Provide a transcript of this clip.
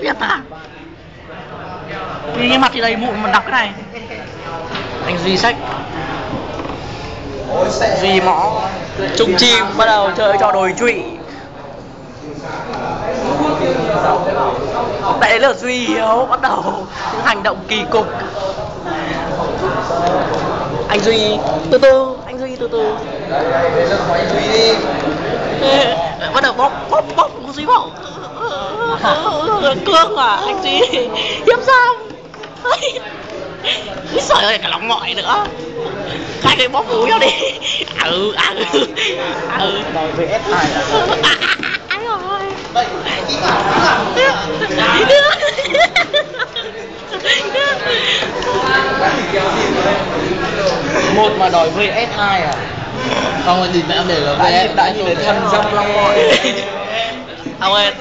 Biết à? Vì mặt thì đầy mụn mà đọc cái này. Anh Duy sách. Duy mõ. Trung chim bắt đầu chơi trò đồi trụy. Tại đấy là Duy Hiếu bắt đầu những hành động kỳ cục. Anh Duy từ từ, anh Duy từ từ. Anh Duy đi. Bắt đầu bóp Duy bảo cương à, anh Duy hiếp giam. Úi trời ơi, cả lòng mọi nữa. Hai người bóp vú nhau đi. Đòi về S2 Ai rồi. một mà đòi VS2 à? Không, nhìn mẹ em để là VS đã nhìn thấy thân trong long mọi. Ông ơi.